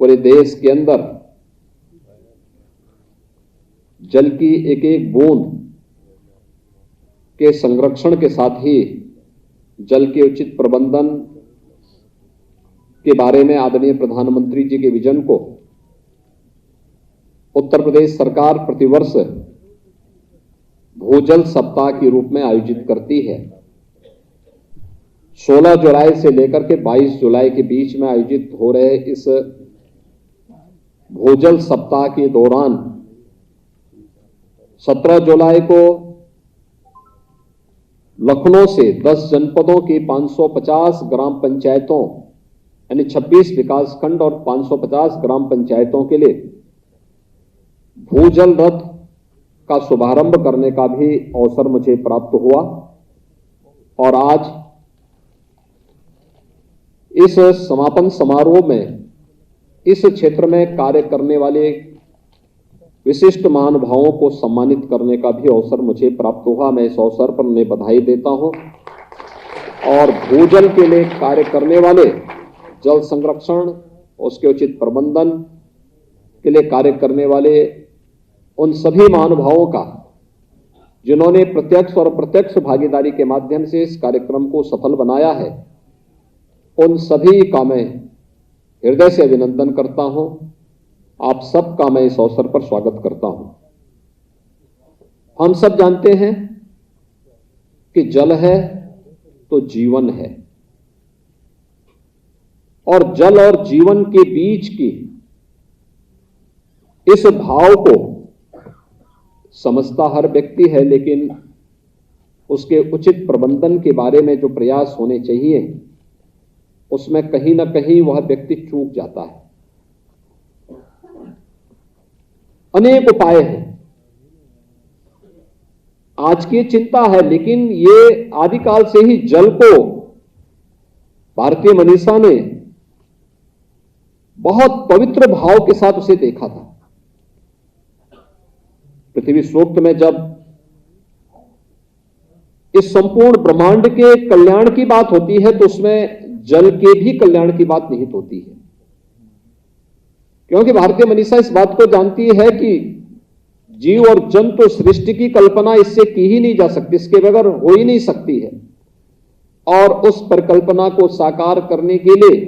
पूरे देश के अंदर जल की एक एक बूंद के संरक्षण के साथ ही जल के उचित प्रबंधन के बारे में आदरणीय प्रधानमंत्री जी के विजन को उत्तर प्रदेश सरकार प्रतिवर्ष भूजल सप्ताह के रूप में आयोजित करती है। 16 जुलाई से लेकर के 22 जुलाई के बीच में आयोजित हो रहे इस भूजल सप्ताह के दौरान 17 जुलाई को लखनऊ से 10 जनपदों की 550 ग्राम पंचायतों यानी 26 विकास खंड और 550 ग्राम पंचायतों के लिए भूजल रथ का शुभारंभ करने का भी अवसर मुझे प्राप्त हुआ और आज इस समापन समारोह में इस क्षेत्र में कार्य करने वाले विशिष्ट महानुभावों को सम्मानित करने का भी अवसर मुझे प्राप्त हुआ। मैं इस अवसर पर उन्हें बधाई देता हूं और भूजल के लिए कार्य करने वाले, जल संरक्षण उसके उचित प्रबंधन के लिए कार्य करने वाले उन सभी महानुभावों का जिन्होंने प्रत्यक्ष और अप्रत्यक्ष भागीदारी के माध्यम से इस कार्यक्रम को सफल बनाया है, उन सभी का मैं हृदय से अभिनंदन करता हूं। आप सबका मैं इस अवसर पर स्वागत करता हूं। हम सब जानते हैं कि जल है तो जीवन है और जल और जीवन के बीच की इस भाव को समझता हर व्यक्ति है, लेकिन उसके उचित प्रबंधन के बारे में जो प्रयास होने चाहिए उसमें कहीं ना कहीं वह व्यक्ति चूक जाता है। अनेक उपाय हैं, आज की चिंता है, लेकिन ये आदिकाल से ही जल को भारतीय मनीषा ने बहुत पवित्र भाव के साथ उसे देखा था। पृथ्वी सूक्त में जब इस संपूर्ण ब्रह्मांड के कल्याण की बात होती है तो उसमें जल के भी कल्याण की बात निहित होती है, क्योंकि भारतीय मनीषा इस बात को जानती है कि जीव और जंतु सृष्टि की कल्पना इससे की ही नहीं जा सकती, इसके बगैर हो ही नहीं सकती है। और उस परिकल्पना को साकार करने के लिए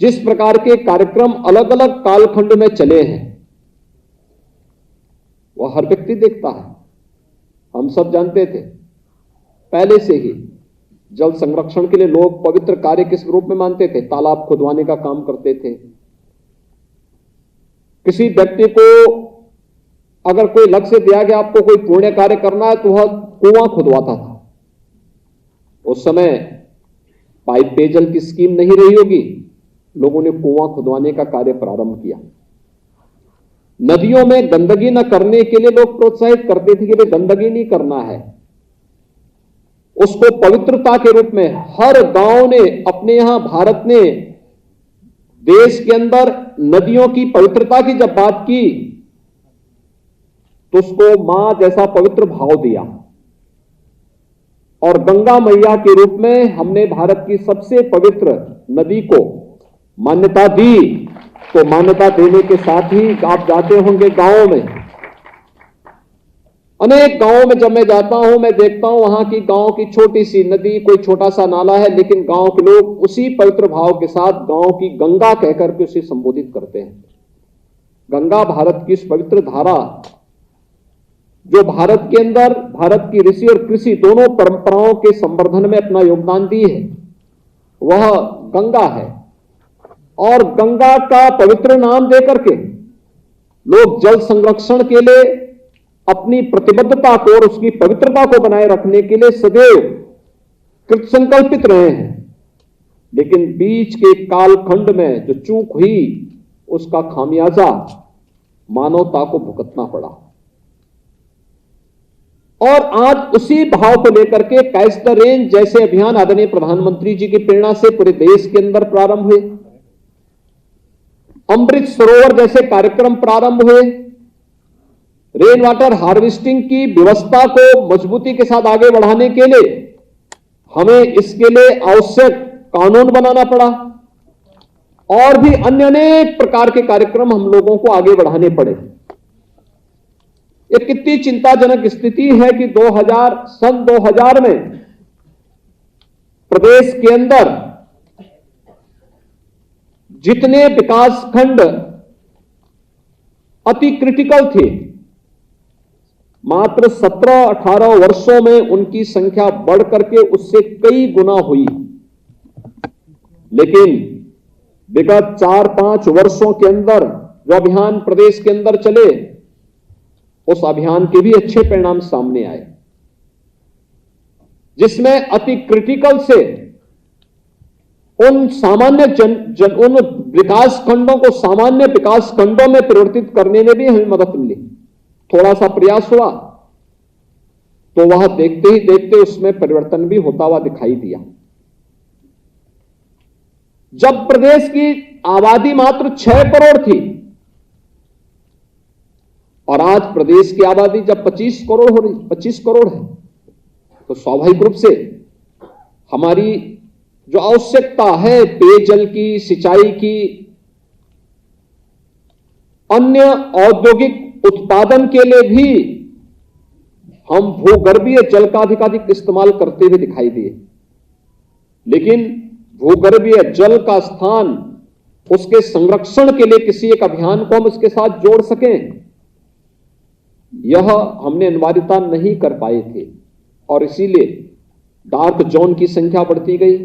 जिस प्रकार के कार्यक्रम अलग अलग कालखंड में चले हैं वह हर व्यक्ति देखता है। हम सब जानते थे पहले से ही जल संरक्षण के लिए लोग पवित्र कार्य किस रूप में मानते थे, तालाब खुदवाने का काम करते थे। किसी व्यक्ति को अगर कोई लक्ष्य दिया गया आपको कोई पुण्य कार्य करना है तो वह कुआं खुदवाता था। उस समय पाइप पेयजल की स्कीम नहीं रही होगी, लोगों ने कुआं खुदवाने का कार्य प्रारंभ किया। नदियों में गंदगी न करने के लिए लोग प्रोत्साहित करते थे कि भाई गंदगी नहीं करना है। उसको पवित्रता के रूप में हर गांव ने अपने यहां भारत ने देश के अंदर नदियों की पवित्रता की जब बात की तो उसको मां जैसा पवित्र भाव दिया और गंगा मैया के रूप में हमने भारत की सबसे पवित्र नदी को मान्यता दी। तो मान्यता देने के साथ ही आप जाते होंगे गांवों में, अनेक गांवों में जब मैं जाता हूं मैं देखता हूं वहां की गांव की छोटी सी नदी, कोई छोटा सा नाला है, लेकिन गांव के लोग उसी पवित्र भाव के साथ गांव की गंगा कहकर के उसे संबोधित करते हैं। गंगा भारत की इस पवित्र धारा जो भारत के अंदर भारत की ऋषि और कृषि दोनों परंपराओं के संवर्धन में अपना योगदान दी है, वह गंगा है। और गंगा का पवित्र नाम देकर के लोग जल संरक्षण के लिए अपनी प्रतिबद्धता को और उसकी पवित्रता को बनाए रखने के लिए सदैव कृत संकल्पित रहे हैं। लेकिन बीच के कालखंड में जो चूक हुई उसका खामियाजा मानवता को भुगतना पड़ा। और आज उसी भाव को लेकर के कैच द रेन जैसे अभियान आदरणीय प्रधानमंत्री जी की प्रेरणा से पूरे देश के अंदर प्रारंभ हुए, अमृत सरोवर जैसे कार्यक्रम प्रारंभ हुए, रेन वाटर हार्वेस्टिंग की व्यवस्था को मजबूती के साथ आगे बढ़ाने के लिए हमें इसके लिए आवश्यक कानून बनाना पड़ा। और भी अन्य अनेक प्रकार के कार्यक्रम हम लोगों को आगे बढ़ाने पड़े। ये कितनी चिंताजनक स्थिति है कि सन 2000 में प्रदेश के अंदर जितने विकासखंड अति क्रिटिकल थे, मात्र 17-18 वर्षों में उनकी संख्या बढ़ करके उससे कई गुना हुई। लेकिन विगत 4-5 वर्षों के अंदर जो अभियान प्रदेश के अंदर चले, उस अभियान के भी अच्छे परिणाम सामने आए, जिसमें अति क्रिटिकल से उन सामान्य उन विकास खंडों को सामान्य विकास खंडों में परिवर्तित करने में भी हमें मदद मिली। थोड़ा सा प्रयास हुआ तो वह देखते ही देखते उसमें परिवर्तन भी होता हुआ दिखाई दिया। जब प्रदेश की आबादी मात्र 6 करोड़ थी और आज प्रदेश की आबादी जब 25 करोड़ है, तो स्वाभाविक रूप से हमारी जो आवश्यकता है पेयजल की, सिंचाई की, अन्य औद्योगिक उत्पादन के लिए भी हम भूगर्भीय जल का अधिकाधिक इस्तेमाल करते हुए दिखाई दिए। लेकिन भूगर्भीय जल का स्थान, उसके संरक्षण के लिए किसी एक अभियान को हम उसके साथ जोड़ सकें, यह हमने अनिवार्यता नहीं कर पाए थे। और इसीलिए डार्क जोन की संख्या बढ़ती गई,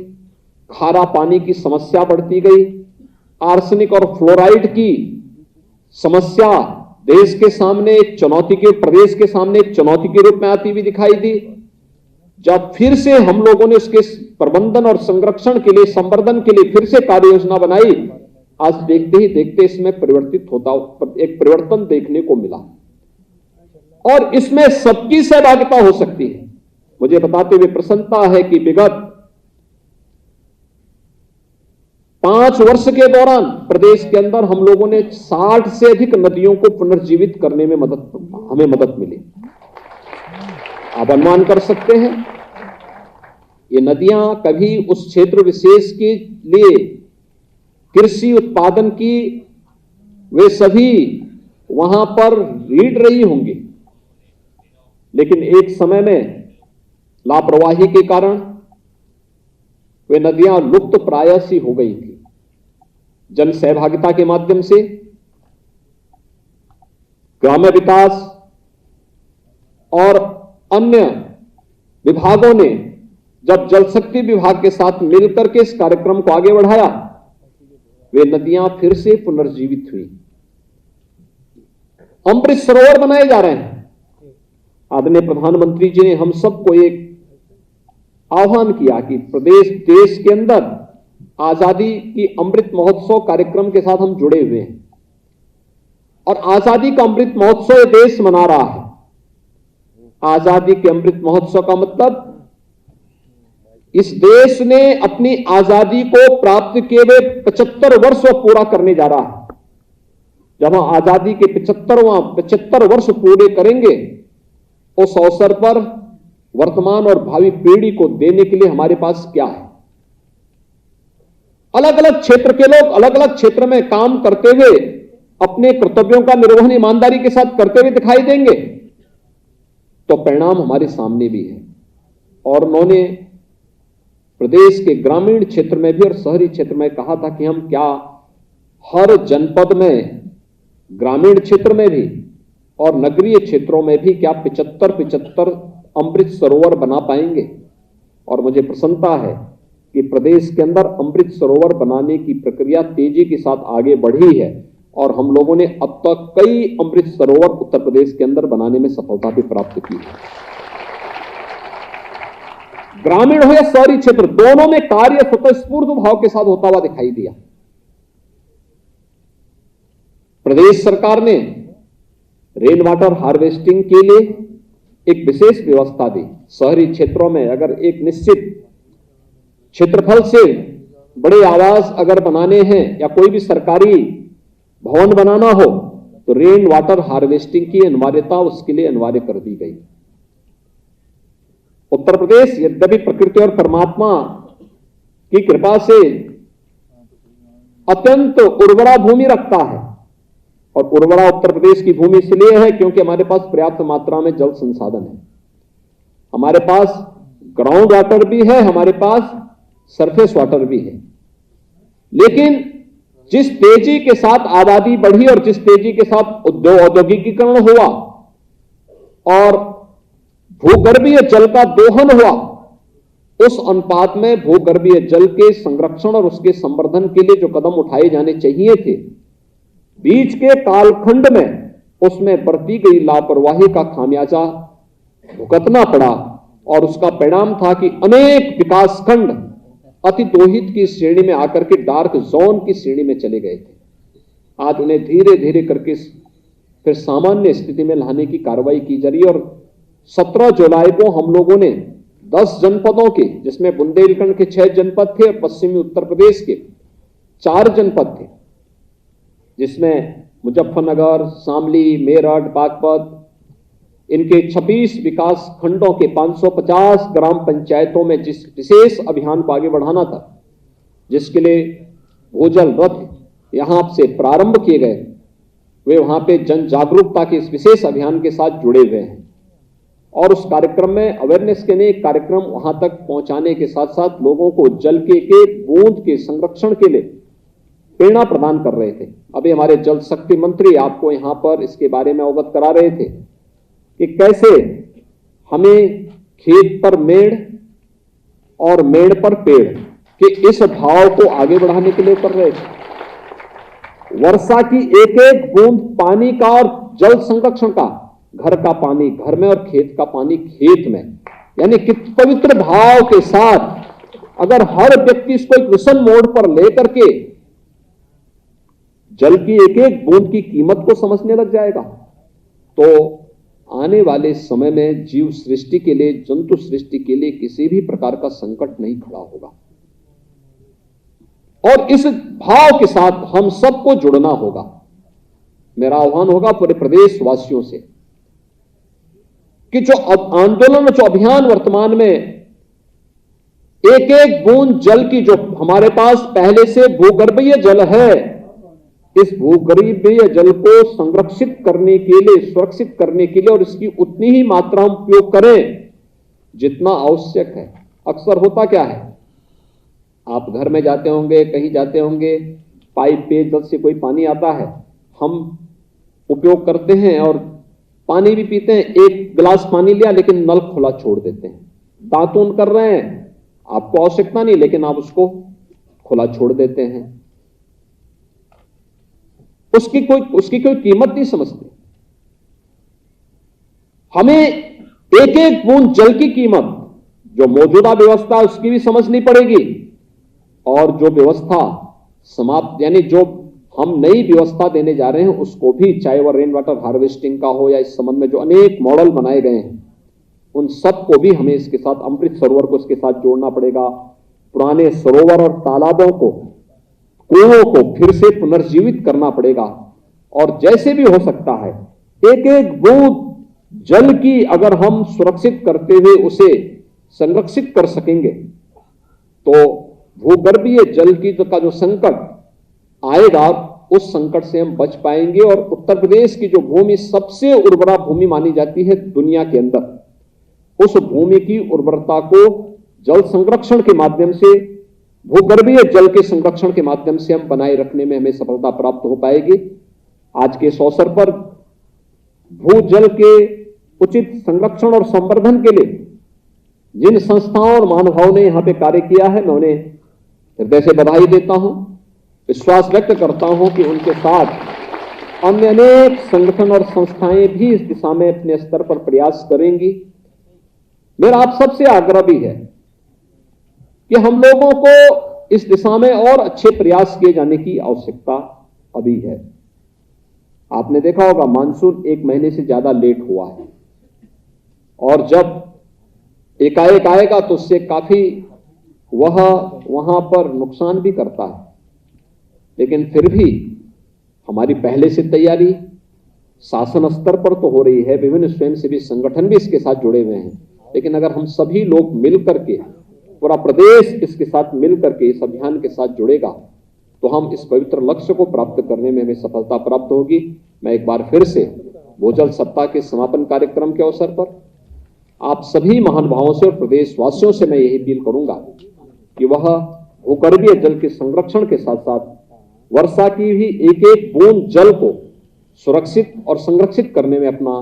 खारा पानी की समस्या बढ़ती गई, आर्सेनिक और फ्लोराइड की समस्या देश के सामने एक चुनौती के प्रदेश के सामने एक चुनौती के रूप में आती हुई दिखाई दी। जब फिर से हम लोगों ने उसके प्रबंधन और संरक्षण के लिए, संवर्धन के लिए फिर से कार्य योजना बनाई, आज देखते ही देखते इसमें एक परिवर्तन देखने को मिला और इसमें सबकी सहभागिता हो सकती है। मुझे बताते हुए प्रसन्नता है कि विगत 5 वर्ष के दौरान प्रदेश के अंदर हम लोगों ने 60 से अधिक नदियों को पुनर्जीवित करने में हमें मदद मिली। आप अनुमान कर सकते हैं, ये नदियां कभी उस क्षेत्र विशेष के लिए कृषि उत्पादन की वे सभी वहां पर रीढ़ रही होंगी, लेकिन एक समय में लापरवाही के कारण वे नदियां लुप्त प्राय सी हो गई थी। जन सहभागिता के माध्यम से ग्राम्य विकास और अन्य विभागों ने जब जल शक्ति विभाग के साथ मिलकर के इस कार्यक्रम को आगे बढ़ाया, वे नदियां फिर से पुनर्जीवित हुई। अमृत सरोवर बनाए जा रहे हैं। आदरणीय प्रधानमंत्री जी ने हम सबको एक आह्वान किया कि देश के अंदर आजादी की अमृत महोत्सव कार्यक्रम के साथ हम जुड़े हुए हैं और आजादी का अमृत महोत्सव देश मना रहा है। आजादी के अमृत महोत्सव का मतलब इस देश ने अपनी आजादी को प्राप्त किए हुए 75 वर्ष पूरा करने जा रहा है। जब हम आजादी के 75 वर्ष पूरे करेंगे, उस अवसर पर वर्तमान और भावी पीढ़ी को देने के लिए हमारे पास क्या है। अलग अलग क्षेत्र के लोग अलग अलग क्षेत्र में काम करते हुए अपने कर्तव्यों का निर्वहन ईमानदारी के साथ करते हुए दिखाई देंगे, तो परिणाम हमारे सामने भी है। और उन्होंने प्रदेश के ग्रामीण क्षेत्र में भी और शहरी क्षेत्र में कहा था कि हम क्या हर जनपद में, ग्रामीण क्षेत्र में भी और नगरीय क्षेत्रों में भी क्या 75 अमृत सरोवर बना पाएंगे। और मुझे प्रसन्नता है कि प्रदेश के अंदर अमृत सरोवर बनाने की प्रक्रिया तेजी के साथ आगे बढ़ी है और हम लोगों ने अब तक कई अमृत सरोवर उत्तर प्रदेश के अंदर बनाने में सफलता भी प्राप्त की है। ग्रामीण हो या शहरी क्षेत्र, दोनों में कार्य स्वतःस्फूर्त भाव के साथ होता हुआ दिखाई दिया। प्रदेश सरकार ने रेन वाटर हार्वेस्टिंग के लिए एक विशेष व्यवस्था दी। शहरी क्षेत्रों में अगर एक निश्चित क्षेत्रफल से बड़े आवास अगर बनाने हैं या कोई भी सरकारी भवन बनाना हो, तो रेन वाटर हार्वेस्टिंग की अनिवार्यता उसके लिए अनिवार्य कर दी गई। उत्तर प्रदेश यद्यपि प्रकृति और परमात्मा की कृपा से अत्यंत उर्वरा भूमि रखता है। और उर्वरा उत्तर प्रदेश की भूमि इसलिए है क्योंकि हमारे पास पर्याप्त मात्रा में जल संसाधन है। हमारे पास ग्राउंड वाटर भी है, हमारे पास सरफेस वाटर भी है। लेकिन जिस तेजी के साथ आबादी बढ़ी और जिस तेजी के साथ औद्योगिकीकरण हुआ और भूगर्भीय जल का दोहन हुआ, उस अनुपात में भूगर्भीय जल के संरक्षण और उसके संवर्धन के लिए जो कदम उठाए जाने चाहिए थे, बीच के कालखंड में उसमें बरती गई लापरवाही का खामियाजा भुगतना पड़ा। और उसका परिणाम था कि अनेक विकासखंड अतिदोहित की श्रेणी में आकर के डार्क जोन की श्रेणी में चले गए थे। आज उन्हें धीरे धीरे करके फिर सामान्य स्थिति में लाने की कार्रवाई की जा रही है। और 17 जुलाई को हम लोगों ने 10 जनपदों के, जिसमें बुंदेलखंड के 6 जनपद थे और पश्चिमी उत्तर प्रदेश के 4 जनपद थे, जिसमें मुजफ्फरनगर, शामली, मेरठ, बागपत, इनके 26 विकास खंडों के 550 ग्राम पंचायतों में जिस विशेष अभियान को आगे बढ़ाना था, जिसके लिए भूजल रथ यहां से प्रारंभ किए गए, वे वहां पे जन जागरूकता के इस विशेष अभियान के साथ जुड़े हुए हैं। और उस कार्यक्रम में अवेयरनेस के लिए एक कार्यक्रम वहां तक पहुंचाने के साथ साथ लोगों को जल के बूंद के संरक्षण के लिए प्रेरणा प्रदान कर रहे थे। अभी हमारे जल शक्ति मंत्री आपको यहां पर इसके बारे में अवगत करा रहे थे कि कैसे हमें खेत पर मेड़ और मेड़ पर पेड़ के इस भाव को आगे बढ़ाने के लिए कर रहे थे। वर्षा की एक एक बूंद पानी का और जल संरक्षण का, घर का पानी घर में और खेत का पानी खेत में, यानी कि पवित्र भाव के साथ अगर हर व्यक्ति इसको एक मिशन मोड पर लेकर के जल की एक एक बूंद की कीमत को समझने लग जाएगा, तो आने वाले समय में जीव सृष्टि के लिए, जंतु सृष्टि के लिए किसी भी प्रकार का संकट नहीं खड़ा होगा। और इस भाव के साथ हम सबको जुड़ना होगा। मेरा आह्वान होगा पूरे प्रदेश वासियों से कि जो आंदोलन, जो अभियान वर्तमान में एक एक बूंद जल की, जो हमारे पास पहले से भूगर्भीय जल है, इस भूगर्भीय जल को संरक्षित करने के लिए, सुरक्षित करने के लिए और इसकी उतनी ही मात्रा में उपयोग करें जितना आवश्यक है। अक्सर होता क्या है, आप घर में जाते होंगे, कहीं जाते होंगे, पाइप पेयजल से कोई पानी आता है, हम उपयोग करते हैं और पानी भी पीते हैं। एक गिलास पानी लिया लेकिन नल खुला छोड़ देते हैं, दातून कर रहे हैं, आपको आवश्यकता नहीं लेकिन आप उसको खुला छोड़ देते हैं। उसकी कोई कीमत नहीं समझते। हमें एक एक बूंद जल की कीमत, जो मौजूदा व्यवस्था उसकी भी समझनी पड़ेगी और जो व्यवस्था समाप्त, यानी जो हम नई व्यवस्था देने जा रहे हैं उसको भी, चाहे वह रेन वाटर हार्वेस्टिंग का हो या इस संबंध में जो अनेक मॉडल बनाए गए हैं, उन सबको भी हमें इसके साथ, अमृत सरोवर को इसके साथ जोड़ना पड़ेगा। पुराने सरोवर और तालाबों को, कुओं को फिर से पुनर्जीवित करना पड़ेगा। और जैसे भी हो सकता है एक एक बूंद जल की अगर हम सुरक्षित करते हुए उसे संरक्षित कर सकेंगे तो भूगर्भीय जल की का जो संकट आएगा, उस संकट से हम बच पाएंगे। और उत्तर प्रदेश की जो भूमि सबसे उर्वरा भूमि मानी जाती है दुनिया के अंदर, उस भूमि की उर्वरता को जल संरक्षण के माध्यम से, भूगर्भीय जल के संरक्षण के माध्यम से हम बनाए रखने में हमें सफलता प्राप्त हो पाएगी। आज के इस अवसर पर भूजल के उचित संरक्षण और संवर्धन के लिए जिन संस्थाओं और महानुभावों ने यहां पे कार्य किया है, मैं उन्हें हृदय से बधाई देता हूं। विश्वास व्यक्त करता हूं कि उनके साथ अन्य अनेक संगठन और संस्थाएं भी इस दिशा में अपने स्तर पर प्रयास करेंगी। मेरा आप सबसे आग्रह भी है कि हम लोगों को इस दिशा में और अच्छे प्रयास किए जाने की आवश्यकता अभी है। आपने देखा होगा मानसून 1 महीने से ज्यादा लेट हुआ है और जब एकाएक आएगा तो उससे काफी वह वहां पर नुकसान भी करता है, लेकिन फिर भी हमारी पहले से तैयारी शासन स्तर पर तो हो रही है, विभिन्न स्वयंसेवी संगठन भी इसके साथ जुड़े हुए हैं। लेकिन अगर हम सभी लोग मिल करके, पूरा प्रदेश इसके साथ मिल करके इस अभियान के साथ जुड़ेगा तो हम इस पवित्र लक्ष्य को प्राप्त करने में हमें सफलता प्राप्त होगी। मैं एक बार फिर से भूजल सप्ताह के समापन कार्यक्रम के अवसर पर आप सभी महानुभावों से और प्रदेशवासियों से मैं यही अपील करूंगा कि वह भूगर्भीय जल के संरक्षण के साथ साथ वर्षा की भी एक एक बूंद जल को सुरक्षित और संरक्षित करने में अपना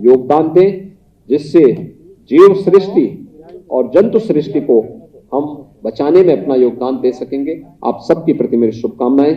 योगदान दें, जिससे जीव सृष्टि और जंतु सृष्टि को हम बचाने में अपना योगदान दे सकेंगे। आप सबके प्रति मेरी शुभकामनाएं।